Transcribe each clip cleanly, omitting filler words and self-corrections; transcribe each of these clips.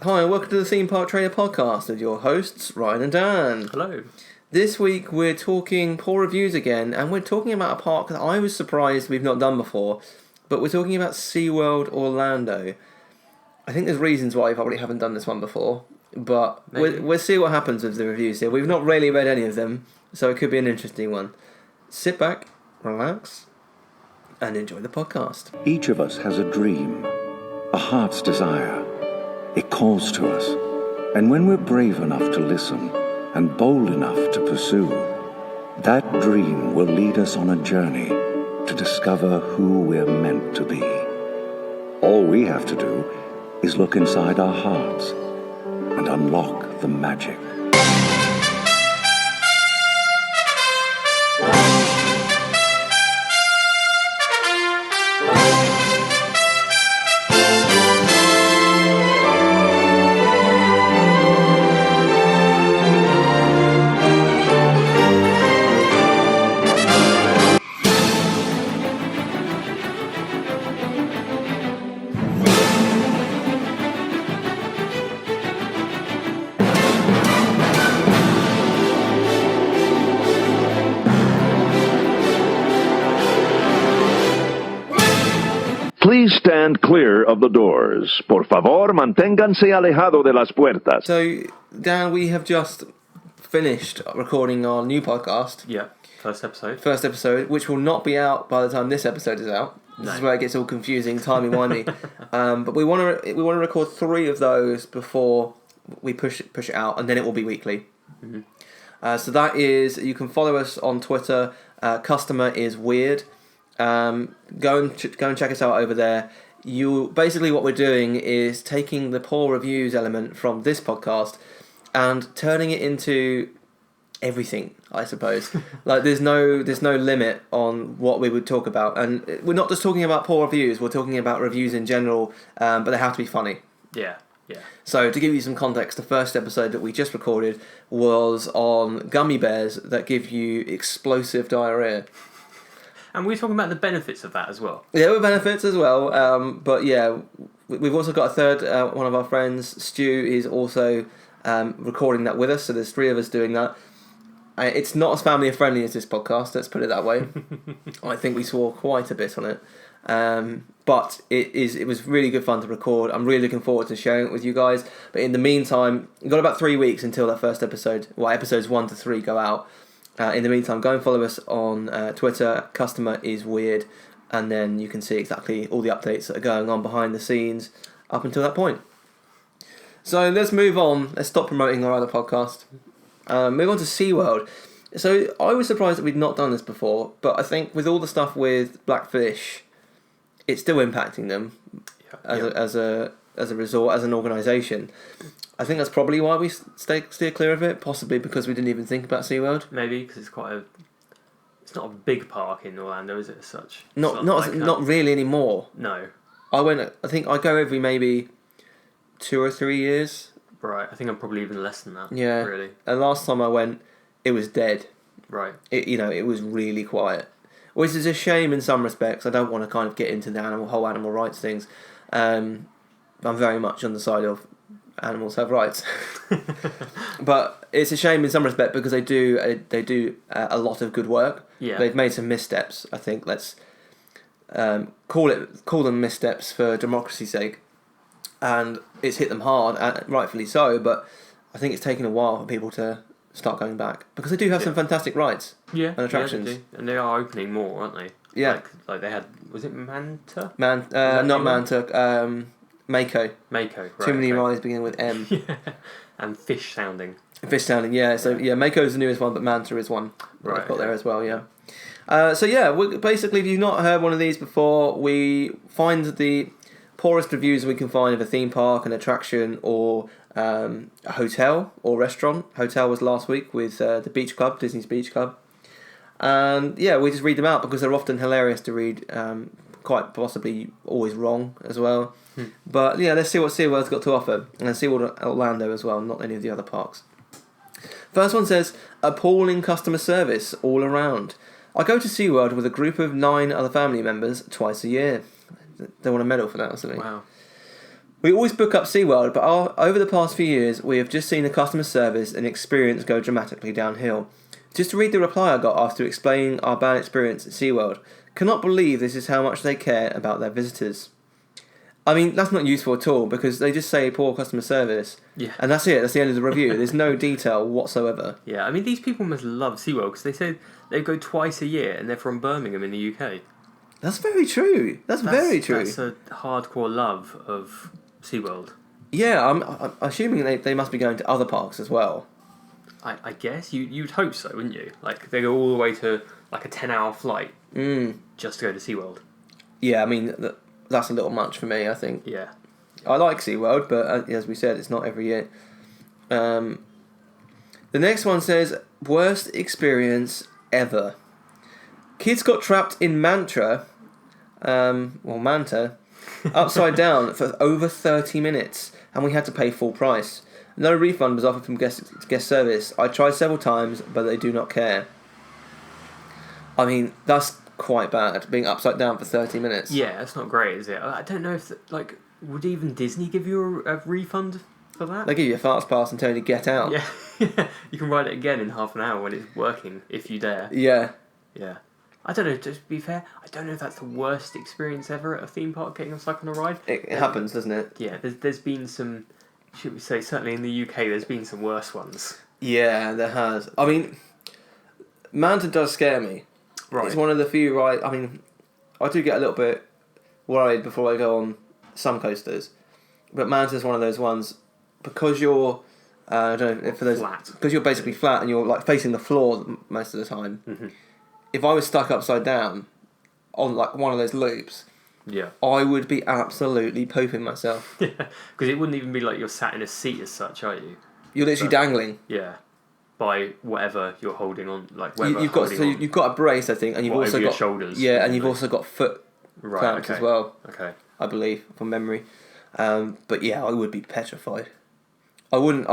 Hi, and welcome to the Theme Park Trainer Podcast with your hosts, Ryan and Dan. Hello. This week we're talking poor reviews again, and we're talking about a park that I was surprised we've not done before, but we're talking about SeaWorld Orlando. I think there's reasons why we probably haven't done this one before, but we'll see what happens with the reviews here. We've not really read any of them, so it could be an interesting one. Sit back, relax, and enjoy the podcast. Each of us has a dream, a heart's desire. It calls to us, and when we're brave enough to listen and bold enough to pursue, that dream will lead us on a journey to discover who we're meant to be. All we have to do is look inside our hearts and unlock the magic. Please stand clear of the doors. Por favor, manténganse alejado de las puertas. So, Dan, we have just finished recording our new podcast. Yeah, first First episode, which will not be out by the time this episode is out. This is where it gets all confusing, timey-wimey. But we want to record 3 of those before we push it out, and then it will be weekly. Mm-hmm. So that is, you can follow us on Twitter. Customer is weird. Go and check us out over there. Basically what we're doing is taking the poor reviews element from this podcast and turning it into everything, I suppose. Like there's no limit on what we would talk about, and we're not just talking about poor reviews. We're talking about reviews in general, but they have to be funny. Yeah. So to give you some context, the first episode that we just recorded was on gummy bears that give you explosive diarrhea. And we're talking about the benefits of that as well. Yeah, there were benefits as well. But yeah, we've also got a third, one of our friends, Stu, is also recording that with us. So there's 3 of us doing that. It's not as family friendly as this podcast, let's put it that way. I think we swore quite a bit on it. But it was really good fun to record. I'm really looking forward to sharing it with you guys. But in the meantime, we've got about 3 weeks until that first episode. Well, episodes 1 to 3 go out. In the meantime, go and follow us on Twitter. Customer is weird, and then you can see exactly all the updates that are going on behind the scenes up until that point. So let's move on. Let's stop promoting our other podcast. Move on to SeaWorld. So I was surprised that we'd not done this before, but I think with all the stuff with Blackfish, it's still impacting them as a resort, as an organisation. I think that's probably why we steer clear of it, possibly because we didn't even think about SeaWorld. Maybe because it's not a big park in Orlando, is it, as such? Not really anymore. No. I think I go every maybe 2 or 3 years. Right, I think I'm probably even less than that. Yeah. Really. And last time I went, it was dead. Right. It was really quiet. Which is a shame in some respects. I don't want to kind of get into the whole animal rights things. I'm very much on the side of animals have rights. But it's a shame in some respect because they do a lot of good work. Yeah. They've made some missteps, I think. Let's call them missteps for democracy's sake. And it's hit them hard, and rightfully so, but I think it's taken a while for people to start going back. Because they do have some fantastic rides and attractions. Yeah, they do. And they are opening more, aren't they? Yeah. Like they had, was it Manta? Not Manta, Mako. Mako, right. Too many rides beginning with M. Yeah. And fish sounding, yeah. So, Mako is the newest one, but Manta is one that I've got there as well, yeah. Basically, if you've not heard one of these before, we find the poorest reviews we can find of a theme park, an attraction, or a hotel or restaurant. Hotel was last week with the Beach Club, Disney's Beach Club. And we just read them out because they're often hilarious to read, quite possibly always wrong as well. But let's see what SeaWorld's got to offer. And SeaWorld Orlando as well, not any of the other parks. First one says, appalling customer service all around. I go to SeaWorld with a group of 9 other family members twice a year. They want a medal for that or something. Wow. We always book up SeaWorld, but over the past few years, we have just seen the customer service and experience go dramatically downhill. Just to read the reply I got after explaining our bad experience at SeaWorld. Cannot believe this is how much they care about their visitors. I mean, that's not useful at all, because they just say poor customer service. Yeah. And that's it, that's the end of the review. There's no detail whatsoever. Yeah, I mean, these people must love SeaWorld, because they say they go twice a year, and they're from Birmingham in the UK. That's very true. That's very true. That's a hardcore love of SeaWorld. Yeah, I'm assuming they must be going to other parks as well. I guess you'd hope so, wouldn't you? Like they go all the way to like a 10-hour flight just to go to SeaWorld. Yeah, I mean that's a little much for me, I think. Yeah, I like SeaWorld, but as we said, it's not every year. The next one says worst experience ever. Kids got trapped in Manta, upside down for over 30 minutes, and we had to pay full price. No refund was offered from guest service. I tried several times, but they do not care. I mean, that's quite bad, being upside down for 30 minutes. yeah, that's not great, is it? I don't know if would even Disney give you a refund for that? They give you a fast pass and tell you to get out. Yeah, you can ride it again in half an hour when it's working, if you dare. Yeah. Yeah. I don't know, just to be fair, I don't know if that's the worst experience ever at a theme park, getting stuck on a ride. It happens, doesn't it? Yeah, there's been some, should we say, certainly in the UK, there's been some worse ones. Yeah, there has. I mean, Manta does scare me. Right. It's one of the few rides. I mean, I do get a little bit worried before I go on some coasters, but Manta's one of those ones because you're, I don't know if for those, Flat. because you're basically flat and you're like facing the floor most of the time. Mm-hmm. If I was stuck upside down on like one of those loops, Yeah. I would be absolutely pooping myself. Yeah, because it wouldn't even be like you're sat in a seat as such, are you? You're literally dangling. Yeah. By whatever you're holding on, like whatever You've got holding you've got a brace, I think, and you've What, also over your got shoulders, Yeah, and you've presumably? also got foot Right, clamps okay. as well. Okay. I believe from memory. But yeah, I would be petrified. I wouldn't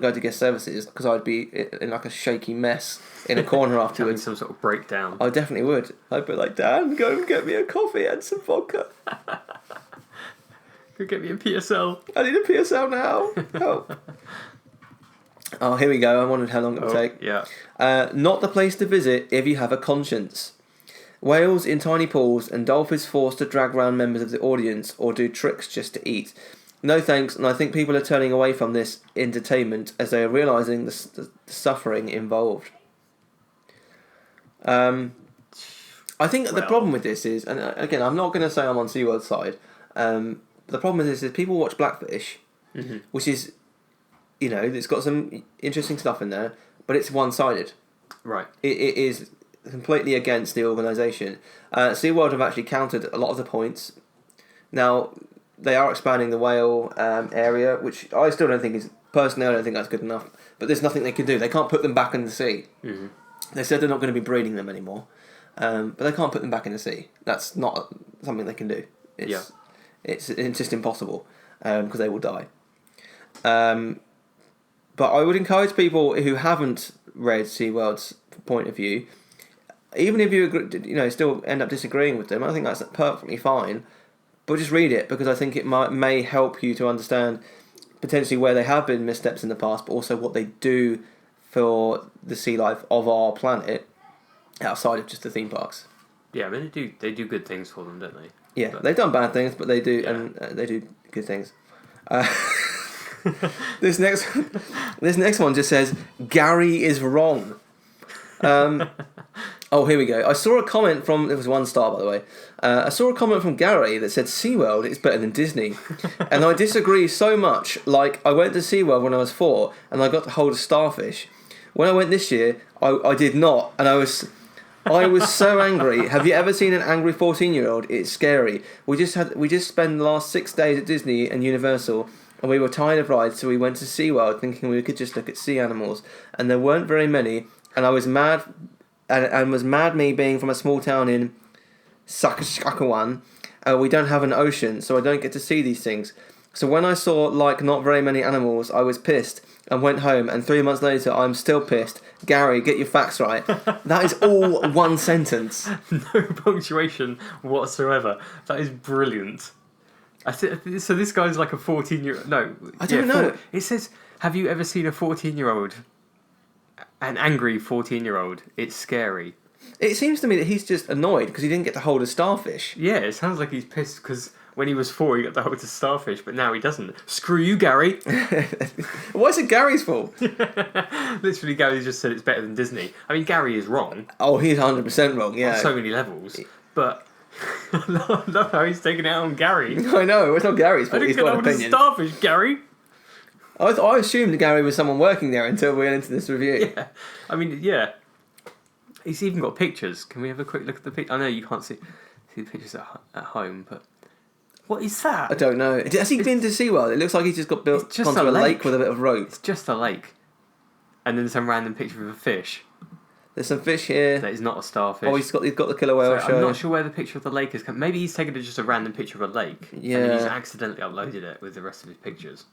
go to guest services because I'd be in like a shaky mess in a corner Having afterwards. some sort of breakdown. I definitely would. I'd be like, Dan, go and get me a coffee and some vodka. Go get me a PSL. I need a PSL now. Help. Oh, here we go. I wondered how long it would take. Yeah. Not the place to visit if you have a conscience. Whales in tiny pools and dolphins forced to drag round members of the audience or do tricks just to eat. No thanks, and I think people are turning away from this entertainment as they are realising the suffering involved. I think the problem with this is, and again, I'm not going to say I'm on SeaWorld's side, the problem with this is people watch Blackfish, which is, you know, it's got some interesting stuff in there, but it's one-sided. Right. It is completely against the organisation. SeaWorld have actually counted a lot of the points. Now, they are expanding the whale area, which I still don't think is... Personally, I don't think that's good enough. But there's nothing they can do. They can't put them back in the sea. Mm-hmm. They said they're not going to be breeding them anymore. But they can't put them back in the sea. That's not something they can do. It's just impossible because they will die. But I would encourage people who haven't read SeaWorld's point of view, even if you still end up disagreeing with them, I think that's perfectly fine. But just read it, because I think it may help you to understand potentially where they have been missteps in the past, but also what they do for the sea life of our planet outside of just the theme parks. Yeah, I mean they do good things for them, don't they? Yeah, But they've done bad things, but they do, Yeah. and they do good things. This next one just says Gary is wrong. Oh, here we go. I saw a comment from... It was 1 star, by the way. I saw a comment from Gary that said SeaWorld is better than Disney. And I disagree so much. Like, I went to SeaWorld when I was 4, and I got to hold a starfish. When I went this year, I did not. And I was so angry. Have you ever seen an angry 14-year-old? It's scary. We just spent the last 6 days at Disney and Universal, and we were tired of rides, so we went to SeaWorld thinking we could just look at sea animals. And there weren't very many, and I was mad... And was mad me being from a small town in Saskatchewan. We don't have an ocean, so I don't get to see these things. So when I saw, not very many animals, I was pissed and went home. And 3 months later, I'm still pissed. Gary, get your facts right. That is all one sentence. No punctuation whatsoever. That is brilliant. So this guy's like a 14-year-old. No, I don't know. It says, "Have you ever seen a 14-year-old? An angry 14-year-old? It's scary." It seems to me that he's just annoyed because he didn't get to hold a starfish. Yeah, it sounds like he's pissed because when he was 4, he got to hold a starfish, but now he doesn't. Screw you, Gary. Why is it Gary's fault? Literally, Gary just said it's better than Disney. I mean, Gary is wrong. Oh, he's 100% wrong. Yeah, On so many levels, but. I love how he's taking it out on Gary. I know, it's not Gary's fault. He's got an opinion. Starfish, Gary. I assumed Gary was someone working there until we went into this review. Yeah, I mean, yeah. He's even got pictures. Can we have a quick look at the picture? I know you can't see the pictures at home, but what is that? I don't know. Has he been to SeaWorld? It looks like he's just got built just onto a a lake lake with a bit of rope. It's just a lake, and then some random picture of a fish. There's some fish here. That is not a starfish. Oh, he's got the killer whale show. I'm not sure where the picture of the lake is. Maybe he's taken just a random picture of a lake. Yeah. And then he's accidentally uploaded it with the rest of his pictures.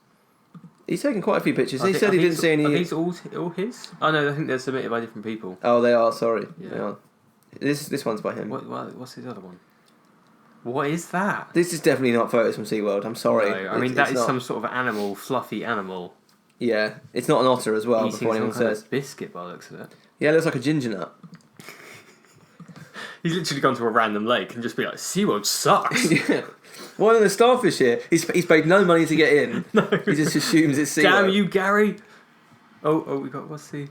He's taken quite a few pictures. He said he didn't see any. Are these all his? Oh no, I think they're submitted by different people. Oh, they are. Sorry. Yeah. They are. This one's by him. What's his other one? What is that? This is definitely not photos from SeaWorld. I'm sorry. No, I mean that is not. Some sort of animal, fluffy animal. Yeah, it's not an otter as well. Before anyone says biscuit by the looks of it. Yeah, it looks like a ginger nut. He's literally gone to a random lake and just be like, SeaWorld sucks. Yeah. Why are there starfish here? He's paid no money to get in. No. He just assumes it's SeaWorld. Damn you, Gary. Oh, we got, what's the...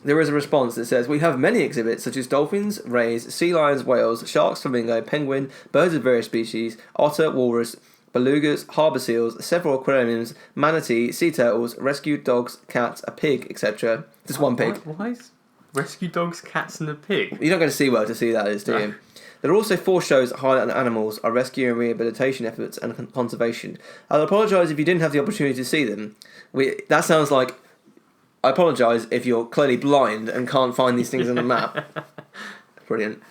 There is a response that says, we have many exhibits such as dolphins, rays, sea lions, whales, sharks, flamingo, penguin, birds of various species, otter, walrus, belugas, harbour seals, several aquariums, manatee, sea turtles, rescued dogs, cats, a pig, etc. Just one pig. Why is rescue dogs, cats and a pig? You don't go to SeaWorld to see that, do you? There are also 4 shows that highlight animals, our rescue and rehabilitation efforts and conservation. I'll apologise if you didn't have the opportunity to see them. That sounds like... I apologise if you're clearly blind and can't find these things on the map. Brilliant.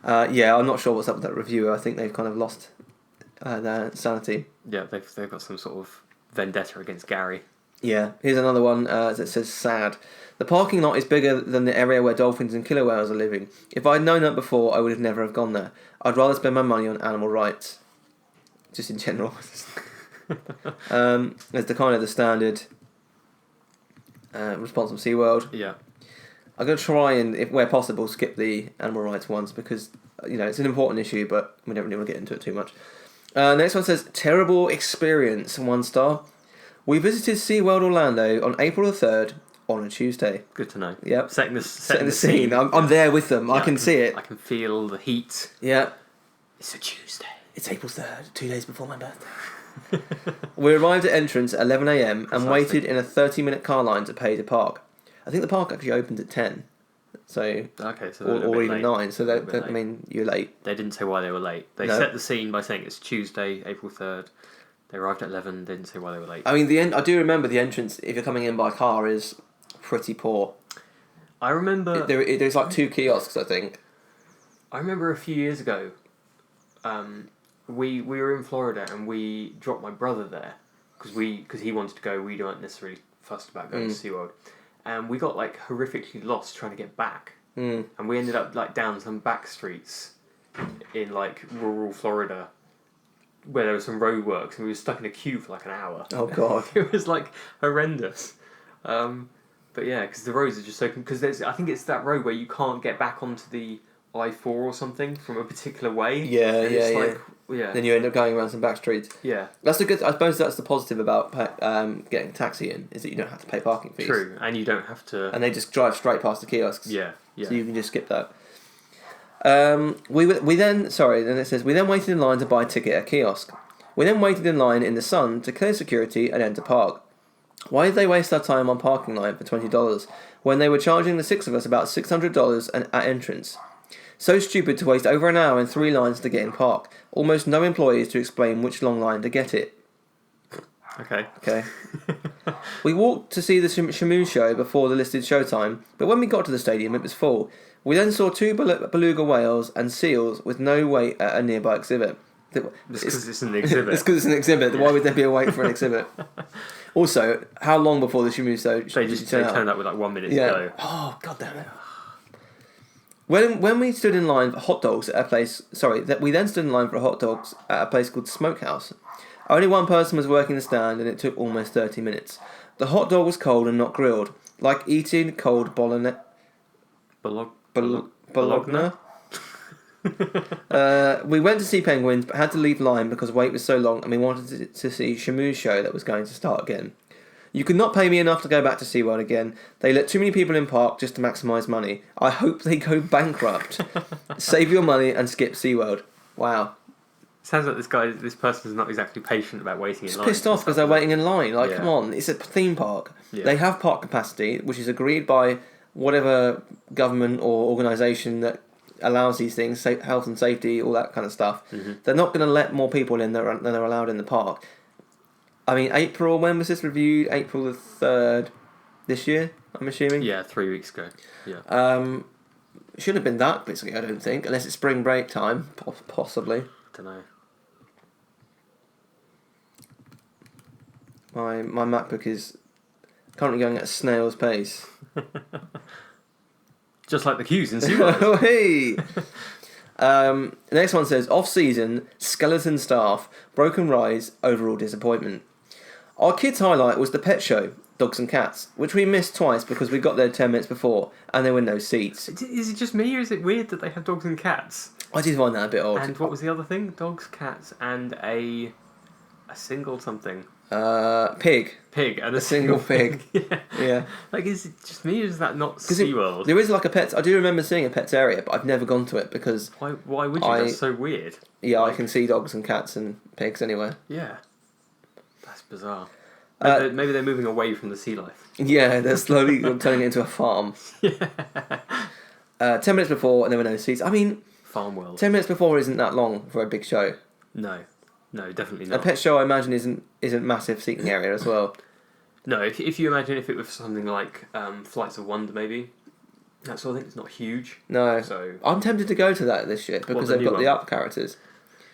Yeah, I'm not sure what's up with that reviewer. I think they've kind of lost their sanity. Yeah, they've got some sort of vendetta against Gary. Yeah, here's another one that says sad. The parking lot is bigger than the area where dolphins and killer whales are living. If I'd known that before, I would have never have gone there. I'd rather spend my money on animal rights. Just in general. There's the kind of the standard response from SeaWorld. Yeah. I'm going to try and, if where possible, skip the animal rights ones because, it's an important issue, but we don't really want to get into it too much. Next one says, terrible experience, 1 star. We visited SeaWorld Orlando on April the 3rd on a Tuesday. Good to know. Yep. Setting the scene. I'm there with them. Yeah, I can see it. I can feel the heat. Yeah. It's a Tuesday. It's April 3rd, 2 days before my birthday. We arrived at entrance at 11 a.m. and waited in a 30-minute car line to pay to park. I think the park actually opened at 10. So okay, so or even late. 9. So I mean, you're late. They didn't say why they were late. They set the scene by saying it's Tuesday, April 3rd. They arrived at 11. They didn't say why they were late. I mean, I do remember the entrance. If you're coming in by car, is pretty poor. I remember there's like 2 kiosks. I think. I remember a few years ago. We were in Florida and we dropped my brother there because he wanted to go. We weren't necessarily fussed about going to SeaWorld. And we got like horrifically lost trying to get back. And we ended up like down some back streets in like rural Florida where there was some roadworks and we were stuck in a queue for like an hour. Oh god. It was like horrendous. But yeah, because the roads are just so... Because I think it's that road where you can't get back onto the I-4 or something from a particular way. Yeah. Yeah. Then you end up going around some back streets. Yeah. That's the good. I suppose that's the positive about getting a taxi in is that you don't have to pay parking fees. True, and you don't have to. And they just drive straight past the kiosks. Yeah. So you can just skip that. Then it says we then waited in line to buy a ticket at a kiosk. We then waited in line in the sun to clear security and enter park. Why did they waste our time on parking line for $20 when they were charging the 6 of us about $600 at entrance? So stupid to waste over an hour in 3 lines to get in park. Almost no employees to explain which long line to get it. Okay. We walked to see the Shamu show before the listed showtime, but when we got to the stadium it was full. We then saw 2 beluga whales and seals with no wait at a nearby exhibit. It's because it's an exhibit. It's because it's an exhibit. Why would there be a wait for an exhibit? Also, how long before the Shamu show? They turned up with like 1 minute to go. Oh, god damn it. When we stood in line for hot dogs at a place, we then stood in line for hot dogs at a place called Smokehouse. Only one person was working the stand, and it took almost 30 minutes. The hot dog was cold and not grilled, like eating cold bologna. Bologna. We went to see penguins, but had to leave line because the wait was so long, and we wanted to see Shamu's show that was going to start again. You could not pay me enough to go back to SeaWorld again. They let too many people in park just to maximise money. I hope they go bankrupt. Save your money and skip SeaWorld. Wow. Sounds like this person is not exactly patient about waiting in line. Pissed off because they're waiting in line. Like, come on, it's a theme park. Yeah. They have park capacity, which is agreed by whatever government or organisation that allows these things, health and safety, all that kind of stuff. Mm-hmm. They're not going to let more people in than are allowed in the park. I mean, when was this reviewed? April the 3rd this year, I'm assuming? Yeah, 3 weeks ago. Yeah. Shouldn't have been that busy, I don't think, unless it's spring break time, possibly. Don't know. My MacBook is currently going at a snail's pace. Just like the queues in SeaWorld. Hey! The next one says, off-season, skeleton staff, broken rides, overall disappointment. Our kids' highlight was the pet show, Dogs and Cats, which we missed twice because we got there 10 minutes before and there were no seats. Is it just me or is it weird that they have dogs and cats? I did find that a bit odd. And what was the other thing? Dogs, cats, and a single something. Pig. Pig and a single pig. Yeah. Like, is it just me or is that not SeaWorld? There is like a pets... I do remember seeing a pets area, but I've never gone to it because... Why would you? That's so weird. Yeah, I can see dogs and cats and pigs anywhere. Yeah. That's bizarre. Maybe they're moving away from the sea life. Yeah, they're slowly turning it into a farm. Yeah. 10 minutes before and there were no seats. I mean... Farm world. 10 minutes before isn't that long for a big show. No, definitely not. A pet show, I imagine, isn't massive seating area as well. No, if you imagine if it was something like Flights of Wonder, maybe, that sort of thing, it's not huge. No. So I'm tempted to go to that this year because they've got the up characters.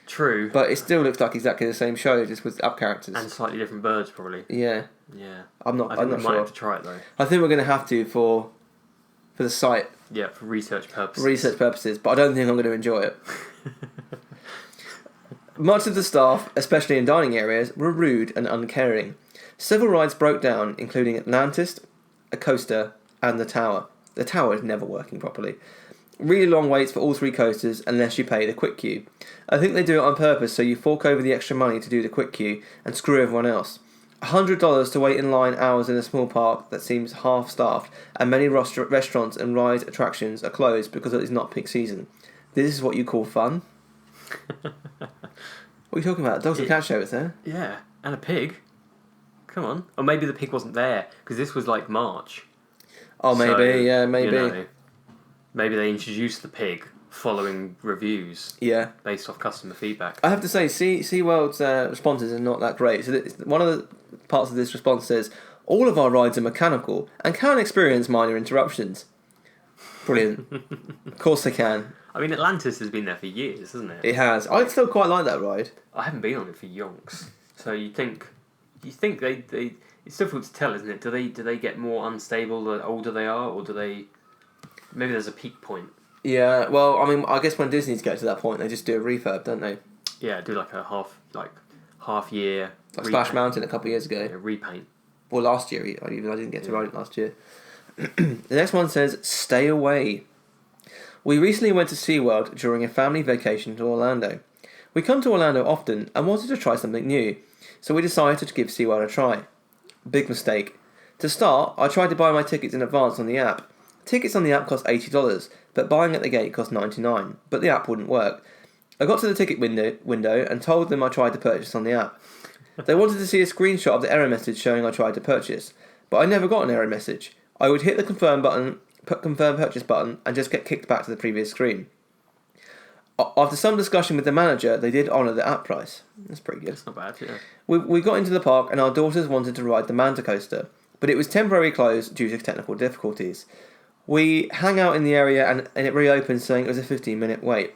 True. But it still looks like exactly the same show, just with up characters. And slightly different birds, probably. Yeah. Yeah. I'm not I sure. might have to try it, though. I think we're going to have to for the site. Yeah, for research purposes. But I don't think I'm going to enjoy it. Much of the staff, especially in dining areas, were rude and uncaring. Several rides broke down, including Atlantis, a coaster, and the Tower. The Tower is never working properly. Really long waits for all three coasters unless you pay the quick queue. I think they do it on purpose so you fork over the extra money to do the quick queue and screw everyone else. $100 to wait in line hours in a small park that seems half-staffed, and many restaurants and ride attractions are closed because it is not peak season. This is what you call fun? What are you talking about? Dogs and Cats show was there? Yeah, and a pig. Come on. Or maybe the pig wasn't there, because this was like March. Oh, maybe, maybe. You know, maybe they introduced the pig following reviews. Yeah. Based off customer feedback. I have to say, SeaWorld's responses are not that great. So one of the parts of this response says, all of our rides are mechanical and can experience minor interruptions. Brilliant. Of course they can. I mean, Atlantis has been there for years, hasn't it? It has. I still quite like that ride. I haven't been on it for yonks. So you think they it's difficult to tell, isn't it? Do they get more unstable the older they are, or do they? Maybe there's a peak point. Yeah, well, I mean, I guess when Disney's get to that point, they just do a refurb, don't they? Yeah, do like a half year. Like Splash Mountain a couple of years ago. Yeah, repaint. Well, last year, I didn't get to ride it last year. The next one says, stay away. We recently went to SeaWorld during a family vacation to Orlando. We come to Orlando often and wanted to try something new, so we decided to give SeaWorld a try. Big mistake. To start, I tried to buy my tickets in advance on the app. Tickets on the app cost $80, but buying at the gate cost $99, but the app wouldn't work. I got to the ticket window and told them I tried to purchase on the app. They wanted to see a screenshot of the error message showing I tried to purchase, but I never got an error message. I would hit the confirm purchase button and just get kicked back to the previous screen. After some discussion with the manager, they did honour the app price. That's pretty good. That's not bad, yeah. We got into the park and our daughters wanted to ride the Manta Coaster, but it was temporarily closed due to technical difficulties. We hang out in the area and it reopened saying it was a 15-minute wait.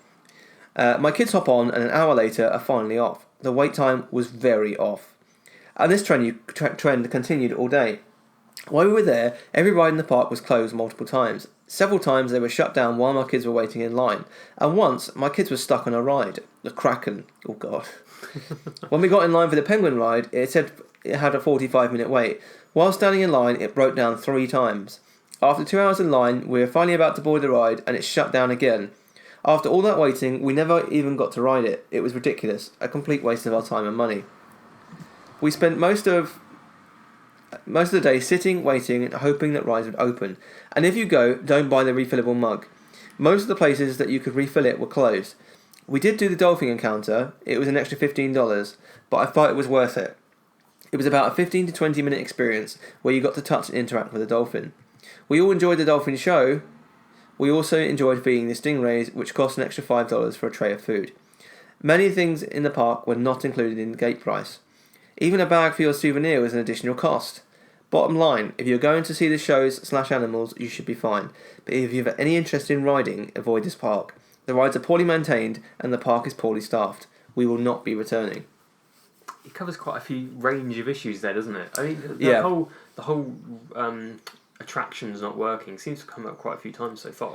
My kids hop on and an hour later are finally off. The wait time was very off. And this trend continued all day. While we were there, every ride in the park was closed multiple times. Several times they were shut down while my kids were waiting in line. And once, my kids were stuck on a ride. The Kraken. Oh, God. When we got in line for the Penguin ride, it said it had a 45-minute wait. While standing in line, it broke down 3 times. After 2 hours in line, we were finally about to board the ride, and it shut down again. After all that waiting, we never even got to ride it. It was ridiculous. A complete waste of our time and money. We spent most of the day sitting, waiting, and hoping that rides would open. And if you go, don't buy the refillable mug. Most of the places that you could refill it were closed. We did do the dolphin encounter. It was an extra $15, but I thought it was worth it. It was about a 15 to 20 minute experience where you got to touch and interact with a dolphin. We all enjoyed the dolphin show. We also enjoyed feeding the stingrays, which cost an extra $5 for a tray of food. Many things in the park were not included in the gate price. Even a bag for your souvenir was an additional cost. Bottom line, if you're going to see the shows/animals, you should be fine. But if you have any interest in riding, avoid this park. The rides are poorly maintained and the park is poorly staffed. We will not be returning. It covers quite a few range of issues there, doesn't it? I mean, the whole attractions not working seems to come up quite a few times so far,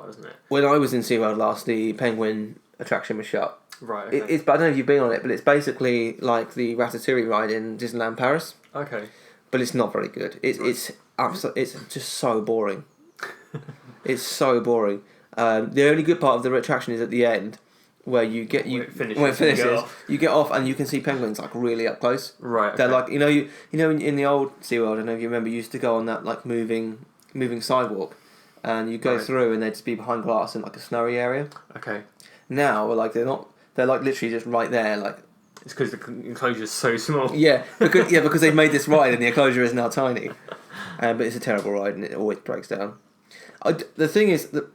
doesn't it? When I was in SeaWorld last, the Penguin attraction was shut. Right, okay. I don't know if you've been on it, but it's basically like the Ratatouille ride in Disneyland Paris. Okay. But it's not very good. It's just so boring. It's so boring. The only good part of the attraction is at the end, where when it finishes, you get off and you can see penguins like really up close. Right. Okay. They're like in the old SeaWorld, I don't know if you remember, you used to go on that like moving sidewalk, and you go through and they'd just be behind glass in like a snowy area. Okay. Now they're not. They're like literally just right there. Like it's because the enclosure is so small. Yeah, because they've made this ride and the enclosure is now tiny. But it's a terrible ride and it always breaks down. The thing is that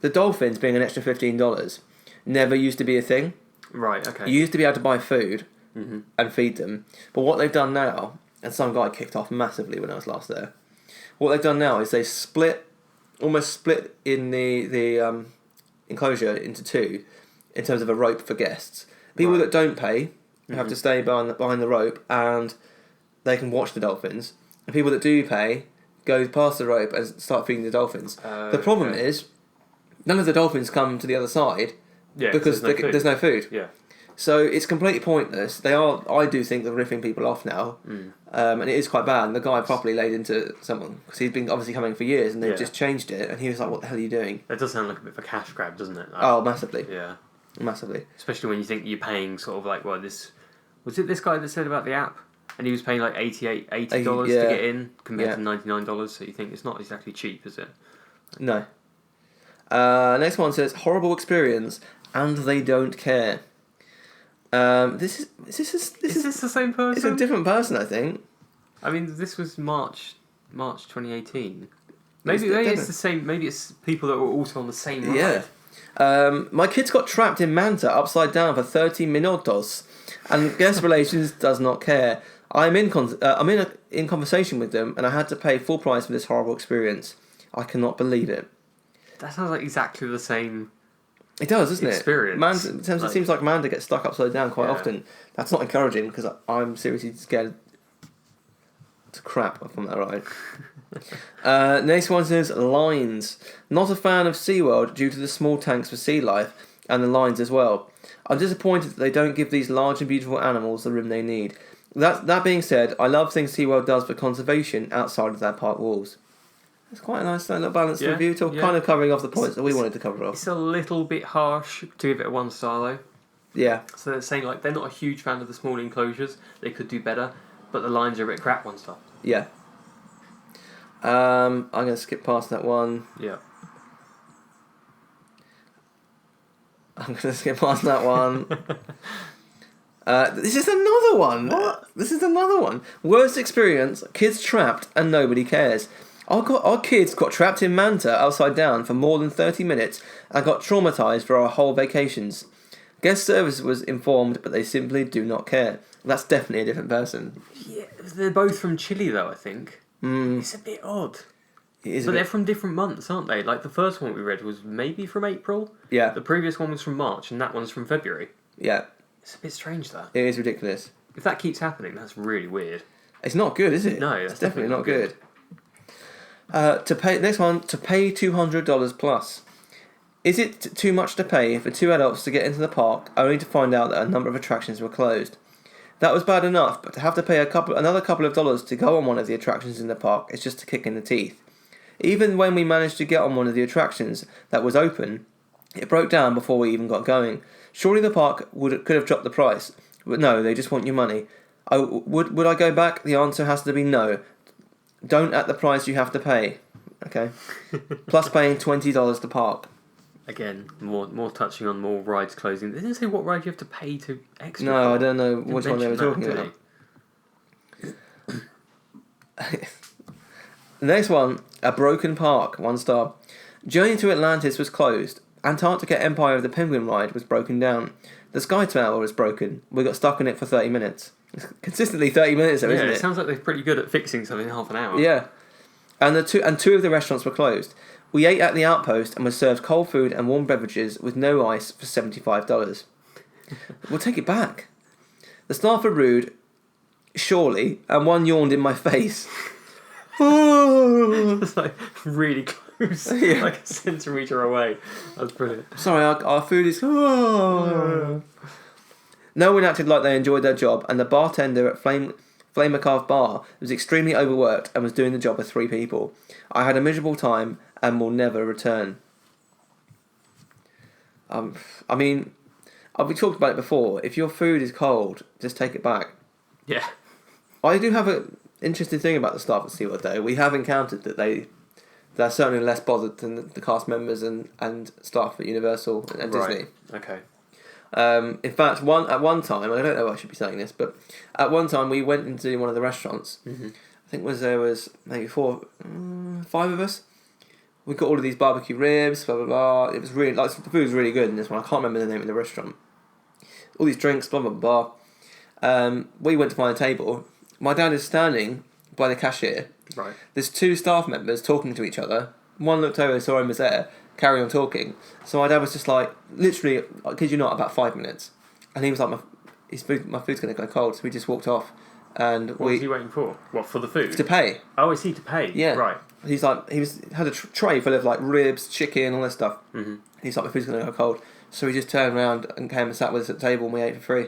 the dolphins being an extra $15 never used to be a thing. Right, okay. You used to be able to buy food and feed them. But what they've done now, and some guy kicked off massively when I was last there, what they've done now is they almost split in the enclosure into 2 in terms of a rope for guests. People that don't pay have to stay behind the rope and they can watch the dolphins. And people that do pay go past the rope and start feeding the dolphins. The problem is, none of the dolphins come to the other side because there's no food. Yeah. So it's completely pointless. I do think they're riffing people off now. And it is quite bad. And the guy properly laid into someone because he's been obviously coming for years and they've just changed it. And he was like, what the hell are you doing? That does sound like a bit of a cash grab, doesn't it? Oh, massively. Yeah. Massively. Especially when you think you're paying sort of like, well, this guy that said about the app? And he was paying like $80 to get in compared to $99, so you think it's not exactly cheap, is it? No. Next one says, horrible experience, and they don't care. Is this the same person? It's a different person, I think. I mean, this was March 2018. Maybe it's the same. Maybe it's people that were also on the same ride. Yeah. My kids got trapped in Manta upside down for 30 minutos, and guest relations does not care. I'm in conversation with them, and I had to pay full price for this horrible experience. I cannot believe it. That sounds like exactly the same. It does, doesn't experience. it? It seems like Manta gets stuck upside down quite often. That's not encouraging because I'm seriously scared to crap from that ride. Next one says lines. Not a fan of SeaWorld due to the small tanks for sea life and the lines as well. I'm disappointed that they don't give these large and beautiful animals the room they need. That being said, I love things SeaWorld does for conservation outside of their park walls. It's quite a nice little balanced review, kind of covering off the points that we wanted to cover off. It's a little bit harsh to give it a 1 star though. Yeah. So they're saying like they're not a huge fan of the small enclosures. They could do better, but the lines are a bit crap. 1 star. Yeah. I'm going to skip past that one. Yeah. I'm going to skip past that one. This is another one. What? This is another one. Worst experience, kids trapped and nobody cares. Our kids got trapped in Manta upside down for more than 30 minutes and got traumatised for our whole vacations. Guest service was informed, but they simply do not care. That's definitely a different person. Yeah, they're both from Chile though, I think. It's a bit odd. But they're from different months, aren't they? Like the first one we read was maybe from April. Yeah. The previous one was from March, and that one's from February. Yeah. It's a bit strange, that. It is ridiculous. If that keeps happening, that's really weird. It's not good, is it? No, it's definitely not good. To pay $200 plus. Is it too much to pay for 2 adults to get into the park, only to find out that a number of attractions were closed? That was bad enough, but to have to pay another couple of dollars to go on one of the attractions in the park is just a kick in the teeth. Even when we managed to get on one of the attractions that was open, it broke down before we even got going. Surely the park could have dropped the price, but no, they just want your money. Would I go back? The answer has to be no. Don't at the price you have to pay. Okay. Plus paying $20 to park. Again, more touching on more rides closing. They didn't say what ride you have to pay to extra. No, I don't know which one they were talking about. The next one, a broken park, 1 star. Journey to Atlantis was closed. Antarctica Empire of the Penguin ride was broken down. The Sky Tower was broken. We got stuck in it for 30 minutes. It's consistently 30 minutes though, isn't it? It sounds like they're pretty good at fixing something in half an hour. Yeah. And two of the restaurants were closed. We ate at the Outpost and were served cold food and warm beverages with no ice for $75. We'll take it back. The staff were rude, surely, and one yawned in my face. It's like really close, like a centimetre away. That's brilliant. Sorry, our food is... No one acted like they enjoyed their job, and the bartender at Flamer Carve Bar was extremely overworked and was doing the job of 3 people. I had a miserable time and will never return. I mean, we talked about it before. If your food is cold, just take it back. Yeah. I do have an interesting thing about the staff at SeaWorld though. We have encountered that they're certainly less bothered than the cast members and staff at Universal and Disney. Okay. In fact, at one time, I don't know if I should be saying this, but at one time we went into one of the restaurants. Mm-hmm. I think there was maybe 5 of us. We got all of these barbecue ribs, blah blah blah. It was really the food was really good in this one. I can't remember the name of the restaurant. All these drinks, blah blah blah. We went to find a table. My dad is standing by the cashier. Right. There's 2 staff members talking to each other. One looked over, saw him was there, carry on talking. So my dad was just like, literally, I kid you not, about 5 minutes. And he was like, my food's going to go cold. So we just walked off. And what was he waiting for? What, for the food? To pay. Oh, I see, to pay. Yeah. Right. He's like, had a tray full of like ribs, chicken, all this stuff. Mm-hmm. He's like, my food's going to go cold. So he just turned around and came and sat with us at the table and we ate for free.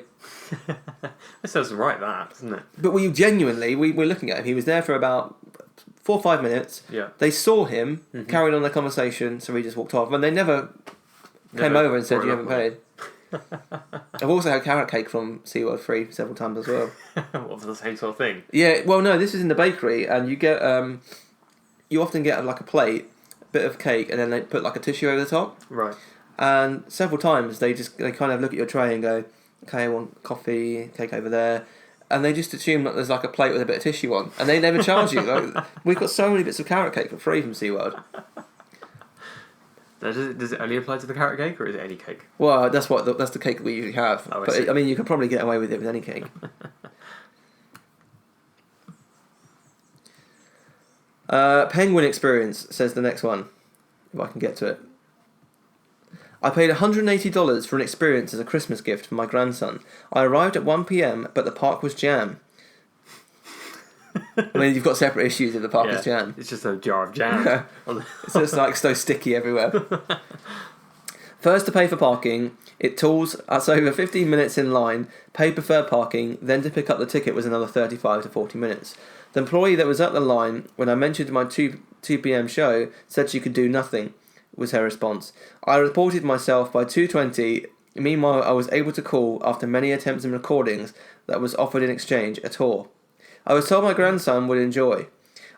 That sounds right, that, doesn't it? But we genuinely, we were looking at him. He was there for about 4 or 5 minutes. Yeah. They saw him, carried on their conversation, so we just walked off. And they never came over and said, you haven't paid. I've also had carrot cake from SeaWorld free several times as well. What, for the same sort of thing? Yeah, well, no, this is in the bakery, and you get, you often get like a plate, a bit of cake, and then they put like a tissue over the top. Right. And several times they kind of look at your tray and go, okay, I want coffee, cake over there. And they just assume that there's like a plate with a bit of tissue on. And they never charge you. Like, we've got so many bits of carrot cake for free from SeaWorld. Now, does it only apply to the carrot cake, or is it any cake? Well, that's the cake that we usually have. Oh, I mean, you could probably get away with it with any cake. Penguin experience, says the next one. If I can get to it. I paid $180 for an experience as a Christmas gift for my grandson. I arrived at 1 p.m, but the park was jam. I mean, you've got separate issues if the park is jam. It's just a jar of jam. It's just like so sticky everywhere. First to pay for parking, it tools us over 15 minutes in line, paid preferred parking, then to pick up the ticket was another 35 to 40 minutes. The employee that was at the line, when I mentioned my 2 p.m. show, said she could do nothing, was her response. I reported myself by 2:20. Meanwhile, I was able to call, after many attempts and recordings, that was offered in exchange, a tour. I was told my grandson would enjoy.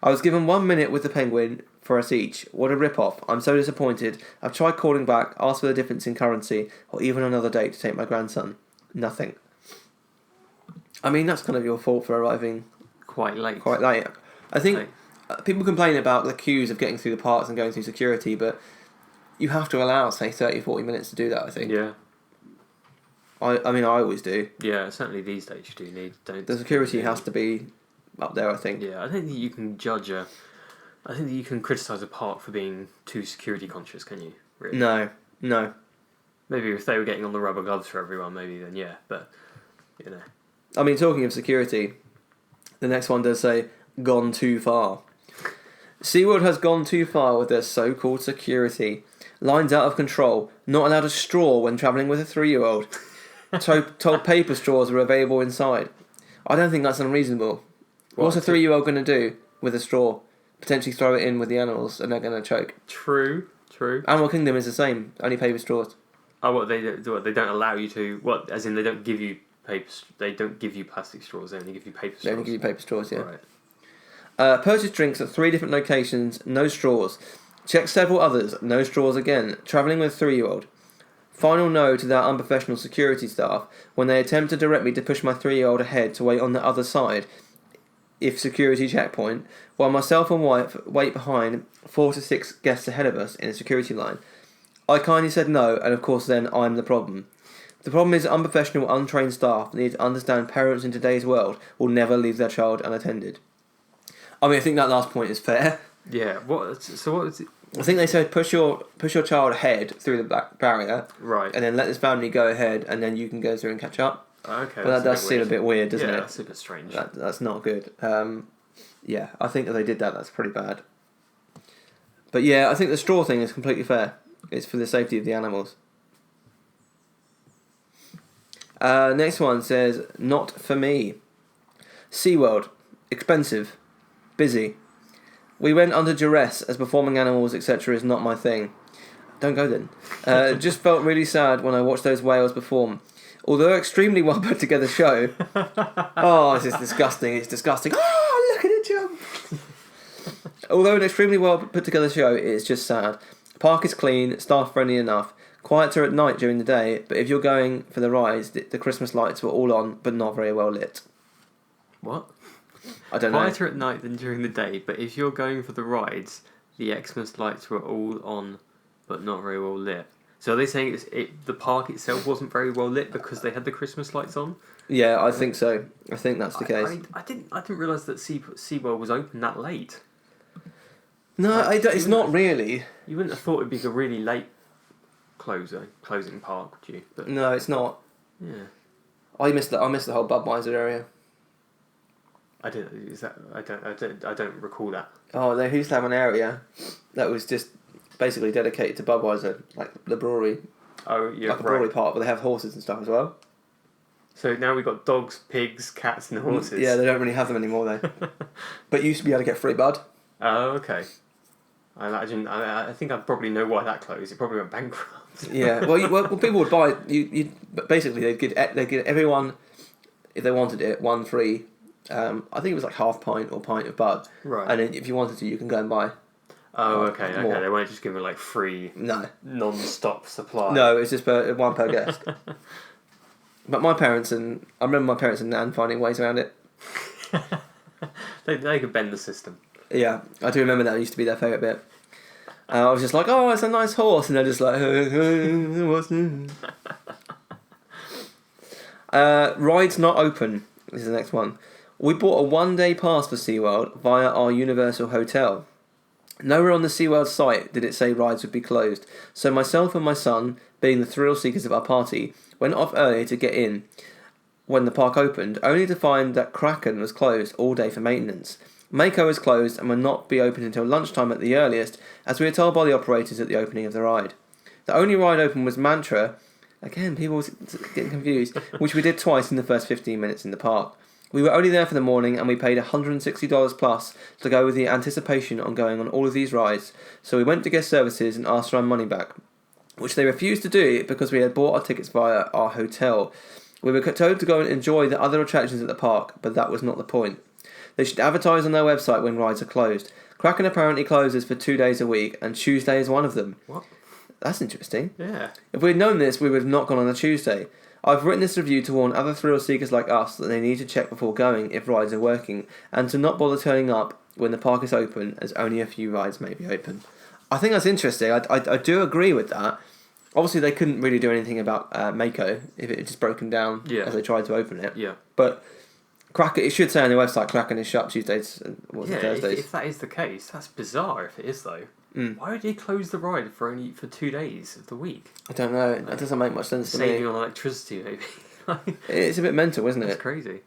I was given 1 minute with the Penguin for us each. What a rip-off. I'm so disappointed. I've tried calling back, asked for the difference in currency, or even another date to take my grandson. Nothing. I mean, that's kind of your fault for arriving quite late. I think people complain about the queues of getting through the parks and going through security, but you have to allow, say, 30, 40 minutes to do that, I think. Yeah. I mean, I always do. Yeah, certainly these days you do need... The security has to be up there, I think. Yeah, I think that you can judge I think that you can criticise a park for being too security conscious, can you? Really? No. Maybe if they were getting on the rubber gloves for everyone, maybe then yeah, but, you know. I mean, talking of security, the next one does say, gone too far. SeaWorld has gone too far with their so-called security. Lines out of control. Not allowed a straw when travelling with a 3-year-old. Told paper straws are available inside. I don't think that's unreasonable. What's a 3-year-old going to do with a straw? Potentially throw it in with the animals and they're going to choke. True. Animal Kingdom is the same. Only paper straws. Oh, what they do? What, they don't allow you to? What? As in, they don't give you paper. They don't give you plastic straws. They only give you paper straws. They only give you paper straws. Yeah. Right. Purchase drinks at 3 different locations. No straws. Check several others. No straws again. Travelling with a 3-year-old. Final no to their unprofessional security staff when they attempt to direct me to push my 3-year-old ahead to wait on the other side, if security checkpoint, while myself and wife wait behind 4 to 6 guests ahead of us in a security line. I kindly said no, and of course then I'm the problem. The problem is unprofessional, untrained staff need to understand parents in today's world will never leave their child unattended. I mean, I think that last point is fair. Yeah. What? So what is it? I think they said push your child ahead through the back barrier, Right. and then let this family go ahead, and then you can go through and catch up. Okay. But that does seem a bit weird, doesn't yeah, it? that's a bit strange. That's not good. Yeah, I think if they did that, that's pretty bad. But yeah, I think the straw thing is completely fair. It's for the safety of the animals. Next one says, not for me. SeaWorld, expensive, busy. We went under duress as performing animals, etc. is not my thing. Don't go then. Just felt really sad when I watched those whales perform. Although extremely well put together show. Oh, this is disgusting. It's disgusting. Oh, look at it jump. Although an extremely well put together show, it's just sad. Park is clean, staff friendly enough. Quieter at night during the day, but if you're going for the rides, the Christmas lights were all on, but not very well lit. What? I don't know. Quieter at night than during the day, but if you're going for the rides, the Xmas lights were all on, but not very well lit. So are they saying the park itself wasn't very well lit because they had the Christmas lights on? Yeah, I think so. I think that's the case. I didn't realise that SeaWorld was open that late. No, it's not really. You wouldn't have thought it'd be a really late closing park, would you? But No, it's not. yeah, I missed the whole Budweiser area. I don't recall that. Oh, they used to have an area that was just basically dedicated to Budweiser, like the brewery. Oh, yeah, like a brewery part, but they have horses and stuff as well. So now we've got dogs, pigs, cats, and horses. Yeah, they don't really have them anymore though. But you used to be able to get free bud. Oh, okay. I imagine. I think I probably know why that closed. It probably went bankrupt. Yeah. Well, people would buy you. Basically, they'd give everyone, if they wanted it, 1 free. I think it was like half pint or pint of bud. Right. And then if you wanted to, you can go and buy. Oh, okay. More. Okay. They weren't just giving like free, No. non-stop supply. No, it's just one per guest. But I remember my parents and Nan finding ways around it. They could bend the system. Yeah, I do remember that. It used to be their favourite bit. I was just like, oh, it's a nice horse. And they're just like, what's this? Rides not open. This is the next one. We bought a 1-day pass for SeaWorld via our Universal Hotel. Nowhere on the SeaWorld site did it say rides would be closed, so myself and my son, being the thrill seekers of our party, went off early to get in when the park opened, only to find that Kraken was closed all day for maintenance. Mako is closed and will not be open until lunchtime at the earliest, as we were told by the operators at the opening of the ride. The only ride open was Mantra, again people getting confused, which we did twice in the first 15 minutes in the park. We were only there for the morning and we paid $160 plus to go with the anticipation on going on all of these rides, so we went to guest services and asked for our money back, which they refused to do because we had bought our tickets via our hotel. We were told to go and enjoy the other attractions at the park, but that was not the point. They should advertise on their website when rides are closed. Kraken apparently closes for 2 days a week, and Tuesday is one of them. What? That's interesting. Yeah. If we had known this, we would have not gone on a Tuesday. I've written this review to warn other thrill seekers like us that they need to check before going if rides are working, and to not bother turning up when the park is open, as only a few rides may be open. I think that's interesting. I do agree with that. Obviously, they couldn't really do anything about Mako if it had just broken down as they tried to open it. Yeah. But Kraken, it should say on the website, Kraken is shut Tuesdays and Thursdays. If that is the case, that's bizarre. If it is though, why would they close the ride for 2 days of the week? I don't know. That doesn't make much sense to me. Saving on electricity, maybe. It's a bit mental, isn't it? It's crazy.